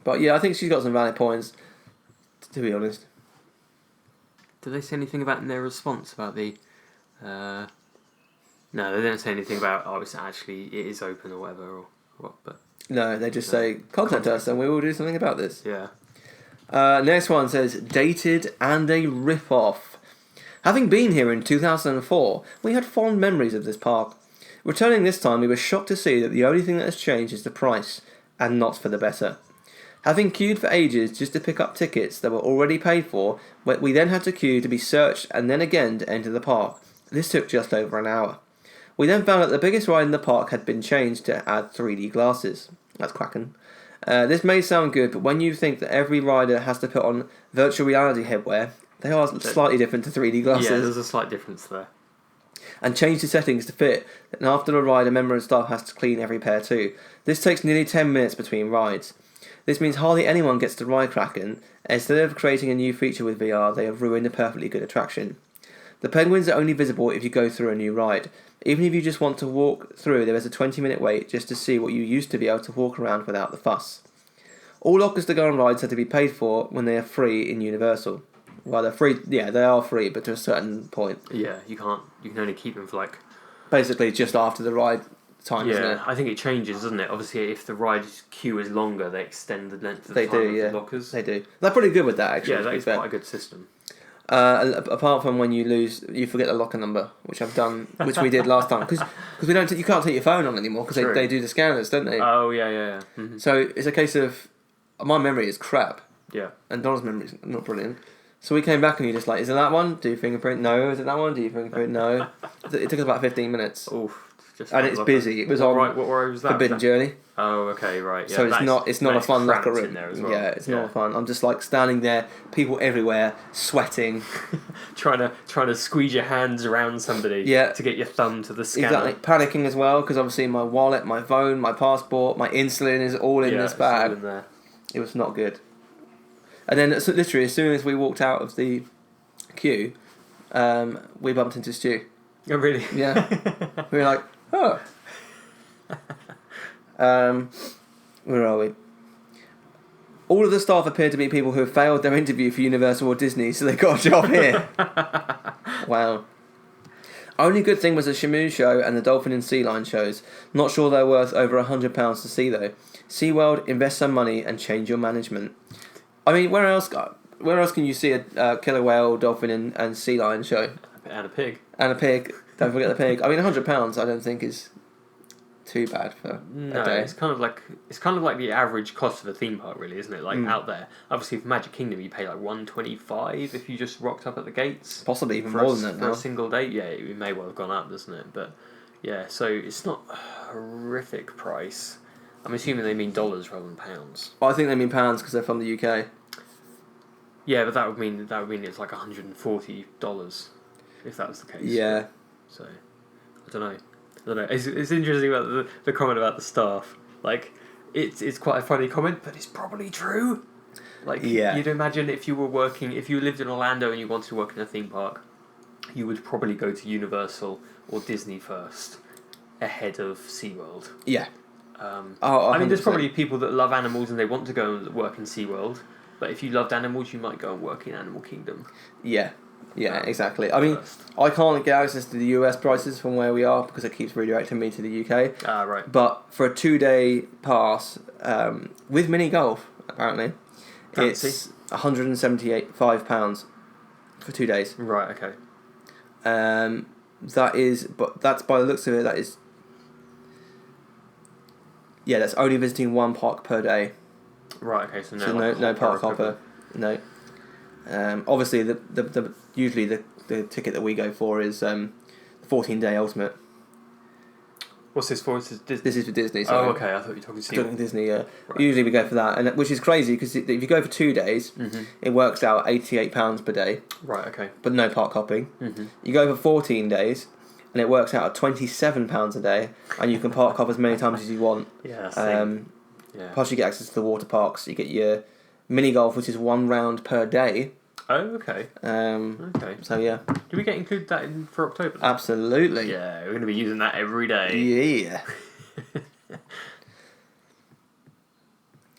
But yeah, I think she's got some valid points. To be honest. Did they say anything about in their response about the? No, they didn't say anything about it is open or whatever or what. But no, they just say contact us and we will do something about this. yeah. Next one says dated and a rip-off. Having been here in 2004, we had fond memories of this park. Returning this time, we were shocked to see that the only thing that has changed is the price, and not for the better. Having queued for ages just to pick up tickets that were already paid for, we then had to queue to be searched and then again to enter the park. This took just over an hour. We then found that the biggest ride in the park had been changed to add 3D glasses. That's cracking. This may sound good, but when you think that every rider has to put on virtual reality headwear, they are slightly different to 3D glasses. Yeah, there's a slight difference there. And change the settings to fit, and after a ride a member of staff has to clean every pair too. This takes nearly 10 minutes between rides. This means hardly anyone gets to ride Kraken. Instead of creating a new feature with VR, they have ruined a perfectly good attraction. The penguins are only visible if you go through a new ride. Even if you just want to walk through, there is a 20-minute wait just to see what you used to be able to walk around without the fuss. All lockers to go on rides have to be paid for when they are free in Universal. Well, they're free. Yeah, they are free, but to a certain point. Yeah, you can only keep them for like. Basically, just after the ride time, isn't it? Yeah, I think it changes, doesn't it? Obviously, if the ride queue is longer, they extend the length of They time do, of yeah. the lockers. They do. They're pretty good with that, actually. Yeah, to that be is fair. quite a good system. Apart from when you forget the locker number, which I've done, which we did last time, because we don't, you can't take your phone on anymore because they do the scanners, don't they? Oh yeah. Mm-hmm. So it's a case of my memory is crap, Yeah. and Donna's memory is not brilliant. So we came back and you're just like, is it that one? Do you fingerprint? No. Is it that one? Do you fingerprint? No. It took us about 15 minutes. Oof. Just And it's busy. It was on right. What ride was that? Forbidden Journey. Oh, okay, right. Yeah, So it's not a fun locker room. in there as well. Yeah, it's not fun. I'm just like standing there, people everywhere, sweating. trying to squeeze your hands around somebody. Yeah. To get your thumb to the scanner. Exactly. Panicking as well because obviously my wallet, my phone, my passport, my insulin is all in this bag. It's all in there. It was not good. And then literally as soon as we walked out of the queue, we bumped into Stu. Oh really? Yeah. We were like, oh. Where are we? All of the staff appear to be people who have failed their interview for Universal or Disney, so they got a job here. Wow. Only good thing was the Shamu show and the Dolphin and Sea Lion shows. Not sure they're worth over £100 to see though. SeaWorld, invest some money and change your management. I mean, where else can you see a killer whale, dolphin and sea lion show? And a pig. And a pig. Don't forget the pig. I mean, £100 I don't think is too bad for a day. It's kind of like the average cost of a theme park, really, isn't it? Like out there. Obviously, for Magic Kingdom, you pay like $125 if you just rocked up at the gates. Possibly even more than that for now. a single day. Yeah, it may well have gone up, doesn't it? But yeah, so it's not a horrific price. I'm assuming they mean dollars rather than pounds. Well, I think they mean pounds because they're from the UK. Yeah, but that would mean it's like $140 if that was the case. Yeah. So I don't know. It's interesting about the comment about the staff. Like it's quite a funny comment, but it's probably true. Like you'd imagine if you lived in Orlando and you wanted to work in a theme park, you would probably go to Universal or Disney first ahead of SeaWorld. Yeah. I mean, there's probably people that love animals and they want to go and work in SeaWorld, but if you loved animals, you might go and work in Animal Kingdom. Yeah, exactly. I mean, I can't get access to the US prices from where we are because it keeps redirecting me to the UK. Ah, right. But for a 2-day pass with mini golf, apparently, it's £175 for 2 days. Right. Okay. That's by the looks of it. That is. Yeah, that's only visiting one park per day. Right. Okay. So no park hopper. No. Obviously, the usually the ticket that we go for is 14-day ultimate. What's this for? This is for Disney. Sorry. Oh, okay. I thought you were talking Talking Disney. Yeah. Right. Usually we go for that, and which is crazy because if you go for 2 days, it works out £88 per day. Right. Okay. But no park hopping. You go for 14 days. And it works out at £27 a day, and you can park hop as many times as you want. Yeah, Plus, you get access to the water parks. You get your mini golf, which is 1 round per day. Oh, okay. Okay. So yeah. Do we include that for October? Absolutely. Yeah, we're going to be using that every day. Yeah.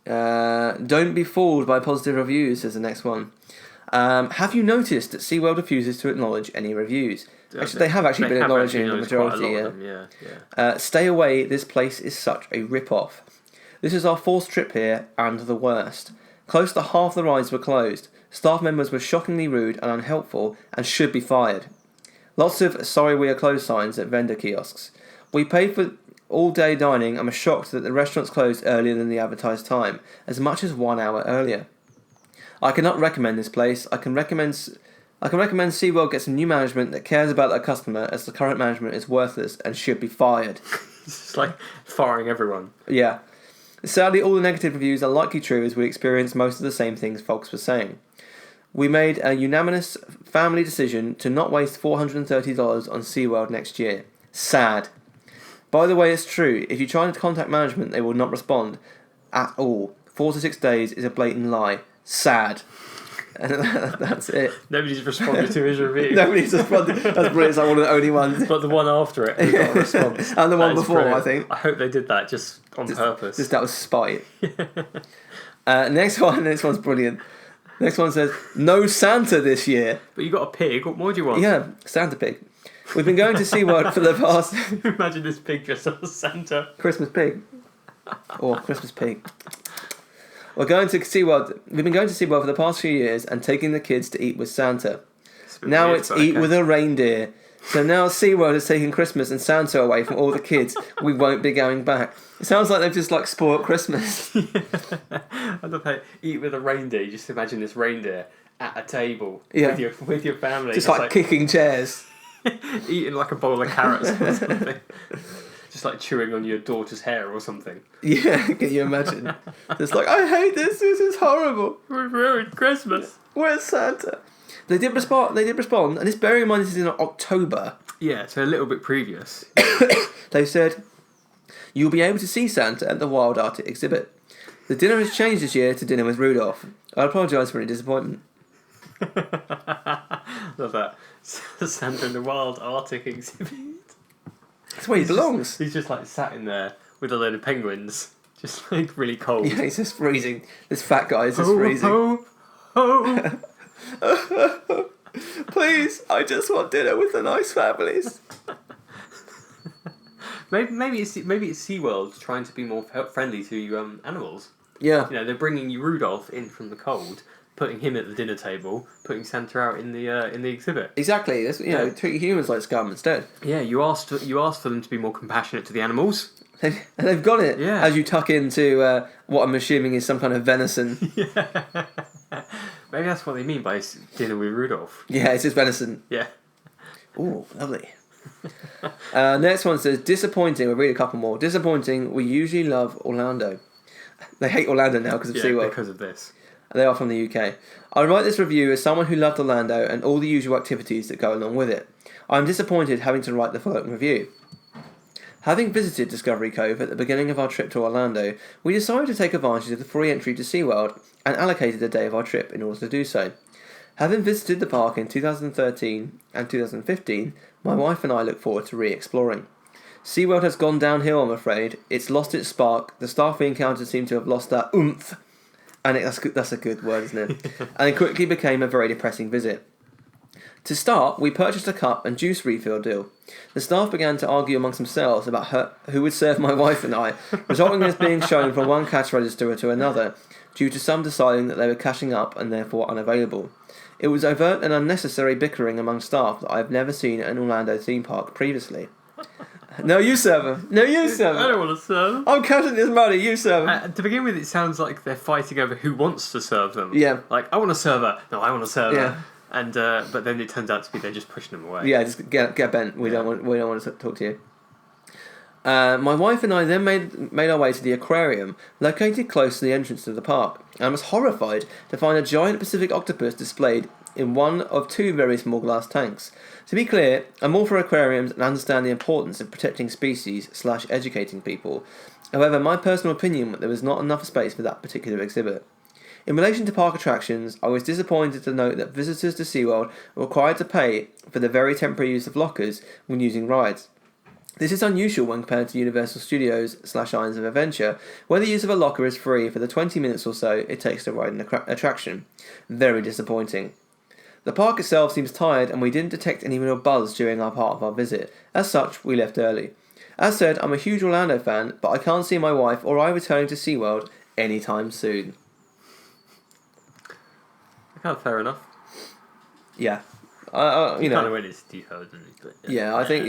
Don't be fooled by positive reviews is the next one. Have you noticed that SeaWorld refuses to acknowledge any reviews? Actually, they have been acknowledging the majority. Stay away, this place is such a rip-off. This is our 4th trip here, and the worst. Close to half the rides were closed. Staff members were shockingly rude and unhelpful, and should be fired. Lots of sorry we are closed signs at vendor kiosks. We paid for all-day dining and were shocked that the restaurants closed earlier than the advertised time, as much as 1 hour earlier. I cannot recommend this place. I can recommend SeaWorld get some new management that cares about their customer, as the current management is worthless and should be fired. It's like firing everyone. Yeah. Sadly, all the negative reviews are likely true, as we experienced most of the same things folks were saying. We made a unanimous family decision to not waste $430 on SeaWorld next year. Sad. By the way, it's true. If you try to contact management, they will not respond at all. 4 to 6 days is a blatant lie. Sad. And that's it. Nobody's responded to his review. Nobody's responded. That's brilliant. It's like one of the only ones. But the one after it, we got a response. And the one before, brilliant. I think. I hope they did that just on purpose. Just that was spite. Next one's brilliant. Next one says, no Santa this year. But you got a pig. What more do you want? Yeah, Santa pig. We've been going to SeaWorld for the past... Imagine this pig dressed up as Santa. Christmas pig. Or Christmas pig. We're going to SeaWorld. We've been going to SeaWorld for the past few years and taking the kids to eat with Santa. Now it's eat with a reindeer. So now SeaWorld is taking Christmas and Santa away from all the kids. We won't be going back. It sounds like they've just spoiled Christmas. I love how eat with a reindeer. Just imagine this reindeer at a table with your family. Just like kicking chairs. Eating like a bowl of carrots or something. Just like chewing on your daughter's hair or something. Yeah, can you imagine? Just like, I hate this is horrible. We've ruined Christmas. Where's Santa? They did respond, and this, bearing in mind this is in October. Yeah, so a little bit previous. They said, you'll be able to see Santa at the Wild Art exhibit. The dinner has changed this year to Dinner with Rudolph. I apologise for any disappointment. Love that. Santa in the Wild Arctic exhibit. That's where he belongs. He's just sat in there with a load of penguins. Just really cold. Yeah, he's just freezing. This fat guy is just freezing. Ho, ho. Please, I just want dinner with the nice families. Maybe it's SeaWorld trying to be more friendly to animals. Yeah. They're bringing you Rudolph in from the cold, putting him at the dinner table, putting Santa out in the exhibit. Exactly. That's, treat humans like scum instead. Yeah, you asked for them to be more compassionate to the animals. And they've got it. Yeah. As you tuck into what I'm assuming is some kind of venison. Yeah. Maybe that's what they mean by Dinner with Rudolph. Yeah, it's just venison. Yeah. Ooh, lovely. Next one says, disappointing. We'll read a couple more. Disappointing, we usually love Orlando. They hate Orlando now because of SeaWorld. Because of this. They are from the UK. I write this review as someone who loved Orlando and all the usual activities that go along with it. I am disappointed having to write the following review. Having visited Discovery Cove at the beginning of our trip to Orlando, we decided to take advantage of the free entry to SeaWorld and allocated a day of our trip in order to do so. Having visited the park in 2013 and 2015, my wife and I look forward to re-exploring. SeaWorld has gone downhill, I'm afraid. It's lost its spark, the staff we encountered seem to have lost that oomph, and that's a good word, isn't it? And it quickly became a very depressing visit. To start, we purchased a cup and juice refill deal. The staff began to argue amongst themselves about who would serve my wife and I, resulting in us being shown from one cash register to another, due to some deciding that they were cashing up and therefore unavailable. It was overt and unnecessary bickering among staff that I have never seen at an Orlando theme park previously. No, you serve her. No, you serve her. I don't want to serve them. I'm cashing this money, you serve her. To begin with, it sounds like they're fighting over who wants to serve them. Yeah. I want to serve her. No, I want to serve her. And but then it turns out to be they're just pushing them away. Yeah, just get bent. We don't want to talk to you. My wife and I then made our way to the aquarium, located close to the entrance to the park, and I was horrified to find a giant Pacific octopus displayed in one of two very small glass tanks. To be clear, I'm all for aquariums and understand the importance of protecting species / educating people. However, my personal opinion was there was not enough space for that particular exhibit. In relation to park attractions, I was disappointed to note that visitors to SeaWorld are required to pay for the very temporary use of lockers when using rides. This is unusual when compared to Universal Studios / Islands of Adventure, where the use of a locker is free for the 20 minutes or so it takes to ride an attraction. Very disappointing. The park itself seems tired and we didn't detect any real buzz during our part of our visit. As such, we left early. As said, I'm a huge Orlando fan, but I can't see my wife or I returning to SeaWorld anytime soon. Okay, fair enough. Yeah. You kind of went into detail, didn't you? But, yeah, I think,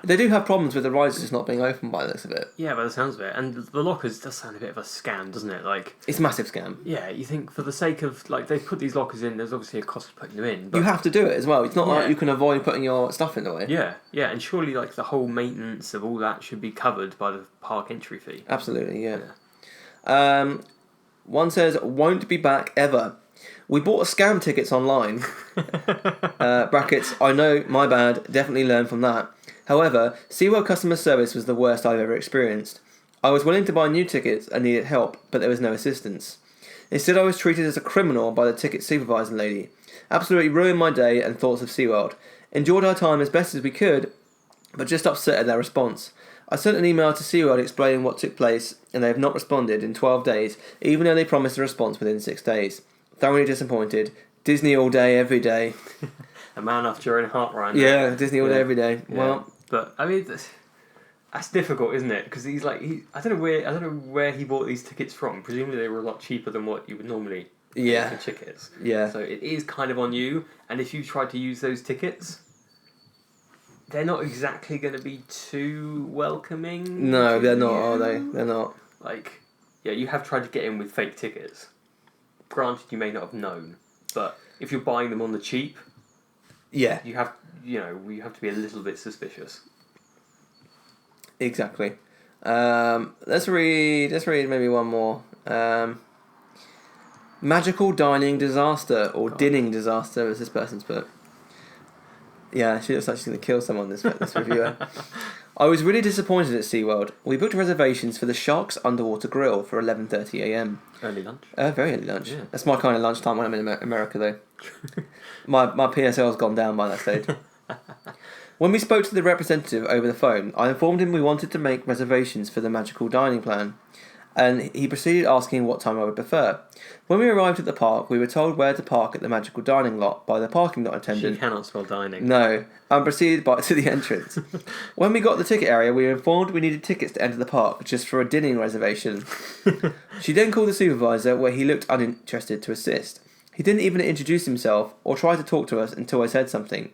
they do have problems with the rides just not being open by the looks of it. Yeah, by the sounds of it. And the lockers does sound a bit of a scam, doesn't it? Like, it's a massive scam. Yeah, you think for the sake of, like, they've put these lockers in, there's obviously a cost of putting them in. But you have to do it as well. It's not like you can avoid putting your stuff in the way. Yeah, and surely, like, the whole maintenance of all that should be covered by the park entry fee. Absolutely, one says, won't be back ever. We bought scam tickets online. Brackets, I know, my bad, definitely learned from that. However, SeaWorld customer service was the worst I've ever experienced. I was willing to buy new tickets and needed help, but there was no assistance. Instead, I was treated as a criminal by the ticket supervising lady. Absolutely ruined my day and thoughts of SeaWorld. Enjoyed our time as best as we could, but just upset at their response. I sent an email to SeaWorld explaining what took place, and they have not responded in 12 days, even though they promised a response within 6 days. Thoroughly disappointed. Disney all day, every day. A man after your own heart, Ryan. Yeah, Disney all day, every day. Yeah. Well, but I mean, that's difficult, isn't it? Because he's like, I don't know where he bought these tickets from. Presumably they were a lot cheaper than what you would normally pay for tickets. Yeah. So it is kind of on you. And if you try to use those tickets, they're not exactly going to be too welcoming. No, they're not, are they? They're not. Like, yeah, you have tried to get in with fake tickets. Granted, you may not have known, but if you're buying them on the cheap, you have to be a little bit suspicious. Exactly. Let's read maybe one more. Magical dining disaster or dinning disaster, as this person's put. Yeah, she looks like she's going to kill someone. This reviewer. I was really disappointed at SeaWorld. We booked reservations for the Sharks Underwater Grill for 11:30 a.m. Early lunch. Very early lunch. Yeah. That's my kind of lunchtime when I'm in America, though. my PSL's gone down by that stage. When we spoke to the representative over the phone, I informed him we wanted to make reservations for the magical dining plan, and he proceeded asking what time I would prefer. When we arrived at the park, we were told where to park at the magical dining lot by the parking lot attendant. She cannot spell dining. No, and proceeded to the entrance. When we got to the ticket area, we were informed we needed tickets to enter the park, just for a dinning reservation. She then called the supervisor, where he looked uninterested to assist. He didn't even introduce himself or try to talk to us until I said something.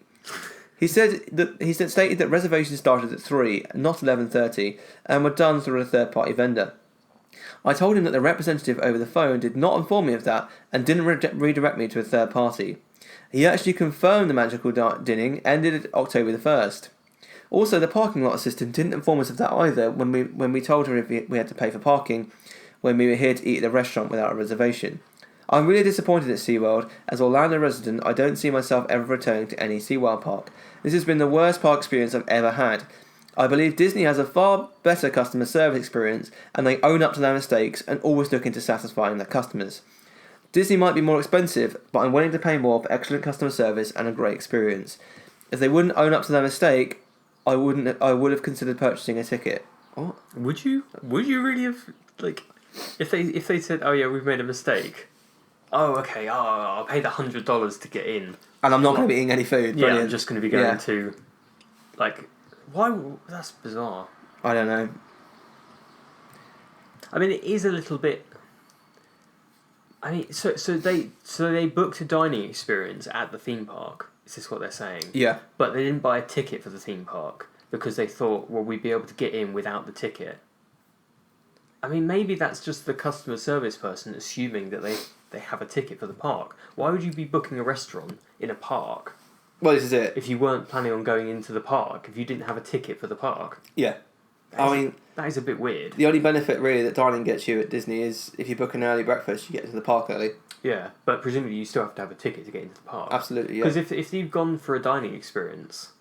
He stated that reservations started at 3, not 11:30, and were done through a third-party vendor. I told him that the representative over the phone did not inform me of that and didn't redirect me to a third party. He actually confirmed the magical dinning ended October the 1st. Also, the parking lot assistant didn't inform us of that either when we told her if we had to pay for parking when we were here to eat at a restaurant without a reservation. I'm really disappointed at SeaWorld. As Orlando resident, I don't see myself ever returning to any SeaWorld park. This has been the worst park experience I've ever had. I believe Disney has a far better customer service experience, and they own up to their mistakes and always look into satisfying their customers. Disney might be more expensive, but I'm willing to pay more for excellent customer service and a great experience. If they wouldn't own up to their mistake, I would have considered purchasing a ticket. What? Would you? Would you really have, like, if they said, oh yeah, we've made a mistake. Oh, okay. Oh, I'll pay the $100 to get in, and I'm not going to be eating any food. Yeah, I'm just going to be going to, like, why? That's bizarre. I don't know. I mean, it is a little bit. I mean, so they booked a dining experience at the theme park. Is this what they're saying? Yeah. But they didn't buy a ticket for the theme park because they thought, well, we'd be able to get in without the ticket. I mean, maybe that's just the customer service person assuming that they have a ticket for the park. Why would you be booking a restaurant in a park? Well, this is it. If you weren't planning on going into the park, if you didn't have a ticket for the park. Yeah. That is a bit weird. The only benefit really that dining gets you at Disney is if you book an early breakfast, you get into the park early. Yeah, but presumably you still have to have a ticket to get into the park. Absolutely, yeah. Because if you've gone for a dining experience,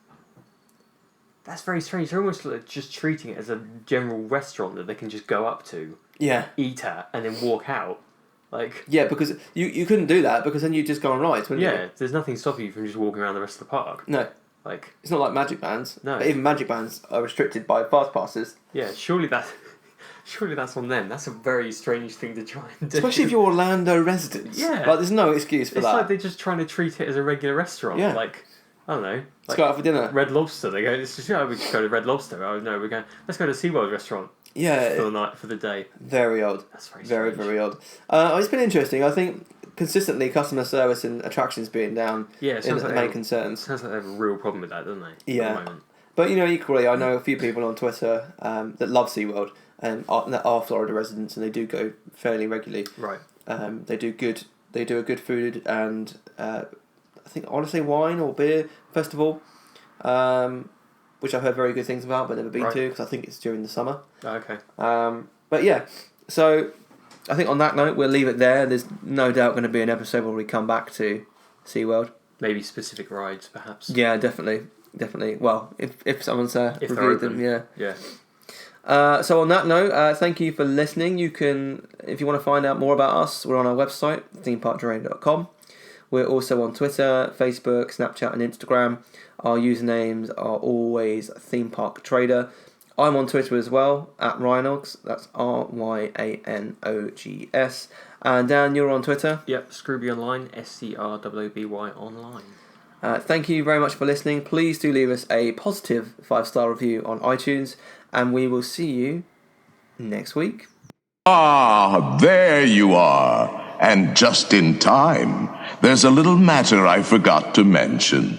that's very strange. They're almost like just treating it as a general restaurant that they can just go up to, eat at, and then walk out. Like, yeah, because you couldn't do that because then you'd just go on rides, wouldn't you? There's nothing stopping you from just walking around the rest of the park. No. Like, it's not like Magic Bands. No. But even Magic Bands are restricted by fast passes. Yeah, surely Surely that's on them. That's a very strange thing to try and do. Especially if you're Orlando residents. Yeah. Like, there's no excuse for It's that. like they're just trying to treat it as a regular restaurant. Yeah. Like, I don't know. Let's go out for dinner. Red Lobster. They go, we just go to Red Lobster. Oh, no, let's go to SeaWorld restaurant. Yeah. For the night, for the day. Very odd. That's very Very, strange. very odd. It's been interesting. I think consistently customer service and attractions being down Yeah, in the main concerns. Sounds like they have a real problem with that, don't they? Yeah. At the moment. But, equally, I know a few people on Twitter that love SeaWorld and that are Florida residents, and they do go fairly regularly. Right. They do a good food and I want to say wine or beer festival, which I've heard very good things about but never been to because I think it's during the summer. Oh, okay. But yeah, so I think on that note we'll leave it there. There's no doubt going to be an episode where we come back to SeaWorld. Maybe specific rides, perhaps. Yeah, definitely. Well, if someone's reviewed them, yeah. Yeah. So on that note, thank you for listening. You can, if you want to find out more about us, we're on our website, themeparktrader.com. We're also on Twitter, Facebook, Snapchat and Instagram. Our usernames are always Theme Park Trader. I'm on Twitter as well, at Ryanogs. That's RYANOGS. And Dan, you're on Twitter? Yep, Scrooby Online, SCRWBY Online. Thank you very much for listening. Please do leave us a positive 5-star review on iTunes, and we will see you next week. Ah, there you are. And just in time. There's a little matter I forgot to mention.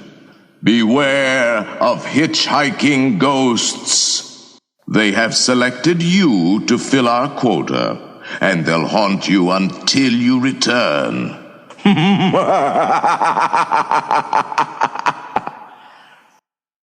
Beware of hitchhiking ghosts. They have selected you to fill our quota, and they'll haunt you until you return.